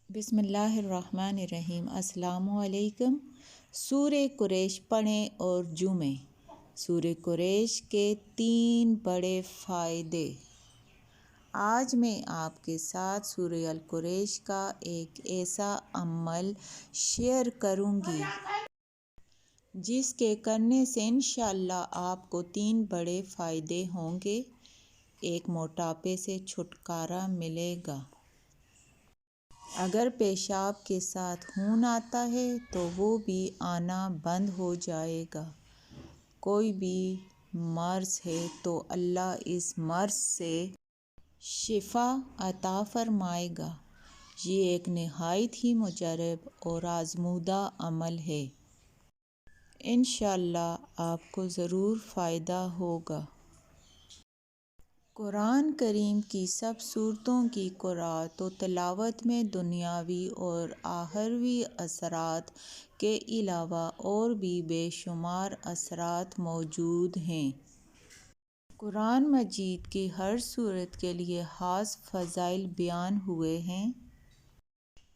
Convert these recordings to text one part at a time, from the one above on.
بسم اللہ الرحمن الرحیم۔ السلام علیکم۔ سورہ قریش پڑھیں اور جمعے۔ سورہ قریش کے 3 بڑے فائدے۔ آج میں آپ کے ساتھ سورہ القریش کا ایک ایسا عمل شیئر کروں گی جس کے کرنے سے انشاءاللہ آپ کو 3 بڑے فائدے ہوں گے۔ ایک، موٹاپے سے چھٹکارا ملے گا۔ اگر پیشاب کے ساتھ خون آتا ہے تو وہ بھی آنا بند ہو جائے گا۔ کوئی بھی مرض ہے تو اللہ اس مرض سے شفا عطا فرمائے گا۔ یہ ایک نہایت ہی مجرب اور آزمودہ عمل ہے۔ انشاءاللہ آپ کو ضرور فائدہ ہوگا۔ قرآن کریم کی سب سورتوں کی قرأت و تلاوت میں دنیاوی اور اخروی اثرات کے علاوہ اور بھی بے شمار اثرات موجود ہیں۔ قرآن مجید کی ہر سورت کے لیے خاص فضائل بیان ہوئے ہیں۔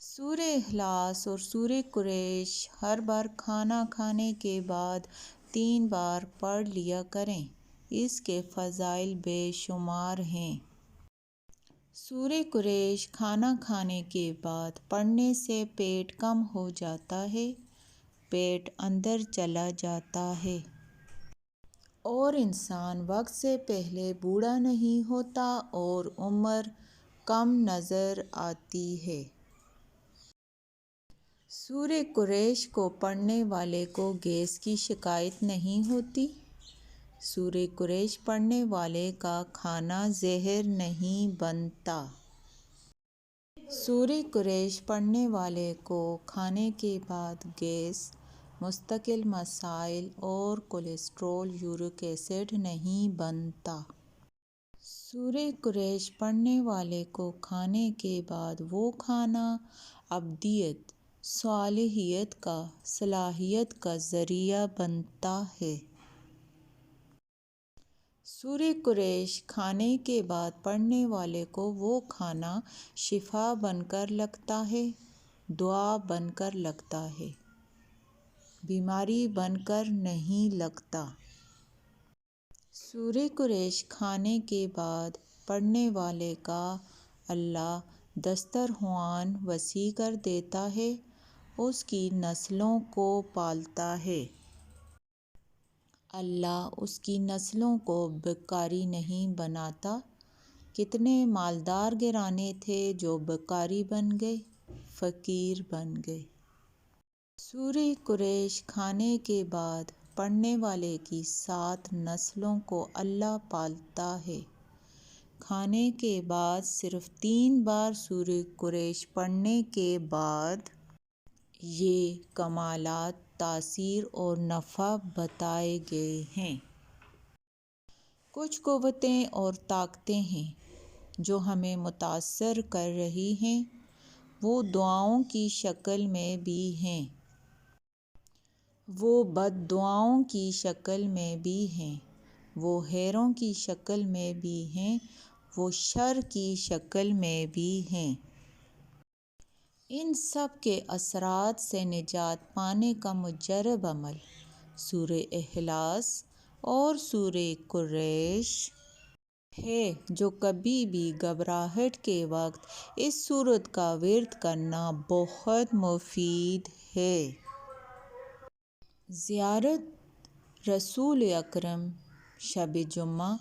سورہ اخلاص اور سورہ قریش ہر بار کھانا کھانے کے بعد 3 بار پڑھ لیا کریں۔ اس کے فضائل بے شمار ہیں۔ سورہ قریش کھانا کھانے کے بعد پڑھنے سے پیٹ کم ہو جاتا ہے، پیٹ اندر چلا جاتا ہے اور انسان وقت سے پہلے بوڑھا نہیں ہوتا اور عمر کم نظر آتی ہے۔ سورہ قریش کو پڑھنے والے کو گیس کی شکایت نہیں ہوتی۔ سورہ قریش پڑھنے والے کا کھانا زہر نہیں بنتا۔ سورہ قریش پڑھنے والے کو کھانے کے بعد گیس، مستقل مسائل اور کولیسٹرول، یورک ایسڈ نہیں بنتا۔ سورہ قریش پڑھنے والے کو کھانے کے بعد وہ کھانا ابدیت، صلاحیت کا ذریعہ بنتا ہے۔ سورہ قریش کھانے کے بعد پڑھنے والے کو وہ کھانا شفا بن کر لگتا ہے، دوا بن کر لگتا ہے، بیماری بن کر نہیں لگتا۔ سورہ قریش کھانے کے بعد پڑھنے والے کا اللہ دسترخوان وسیع کر دیتا ہے، اس کی نسلوں کو پالتا ہے۔ اللہ اس کی نسلوں کو بھکاری نہیں بناتا۔ کتنے مالدار گھرانے تھے جو بھکاری بن گئے، فقیر بن گئے۔ سورہ قریش کھانے کے بعد پڑھنے والے کی 7 نسلوں کو اللہ پالتا ہے۔ کھانے کے بعد صرف 3 بار سورہ قریش پڑھنے کے بعد یہ کمالات، تاثیر اور نفع بتائے گئے ہیں۔ کچھ قوتیں اور طاقتیں ہیں جو ہمیں متاثر کر رہی ہیں۔ وہ دعاؤں کی شکل میں بھی ہیں، وہ بد دعاؤں کی شکل میں بھی ہیں، وہ خیروں کی شکل میں بھی ہیں، وہ شر کی شکل میں بھی ہیں۔ ان سب کے اثرات سے نجات پانے کا مجرب عمل سورہ اخلاص اور سورہ قریش ہے، جو کبھی بھی گھبراہٹ کے وقت اس سورت کا ورد کرنا بہت مفید ہے۔ زیارت رسول اکرم شب جمعہ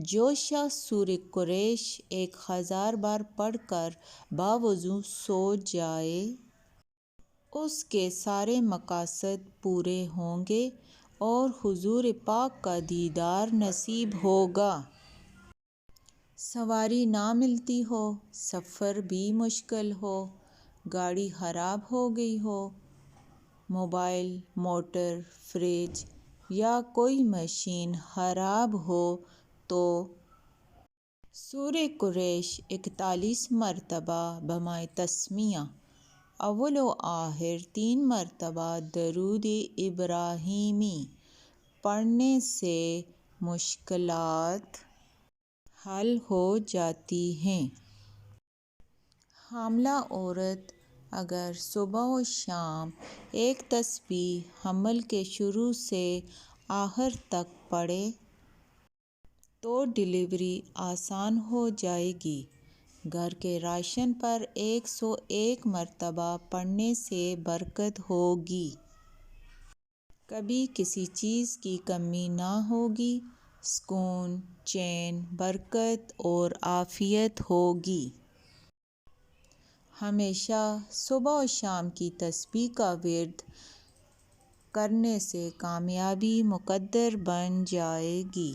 جو شخص سورہ قریش 1000 بار پڑھ کر باوضو سو جائے، اس کے سارے مقاصد پورے ہوں گے اور حضور پاک کا دیدار نصیب ہوگا۔ سواری نہ ملتی ہو، سفر بھی مشکل ہو، گاڑی خراب ہو گئی ہو، موبائل، موٹر، فریج یا کوئی مشین خراب ہو تو سورہ قریش 41 مرتبہ بمعنی تسمیہ، اول و آخر 3 مرتبہ درود ابراہیمی پڑھنے سے مشکلات حل ہو جاتی ہیں۔ حاملہ عورت اگر صبح و شام ایک تسبیح عمل کے شروع سے آخر تک پڑھیں تو ڈلیوری آسان ہو جائے گی۔ گھر کے راشن پر 101 مرتبہ پڑھنے سے برکت ہوگی۔ کبھی کسی چیز کی کمی نہ ہوگی۔ سکون، چین، برکت اور عافیت ہوگی۔ ہمیشہ صبح و شام کی تسبیح کا ورد کرنے سے کامیابی مقدر بن جائے گی۔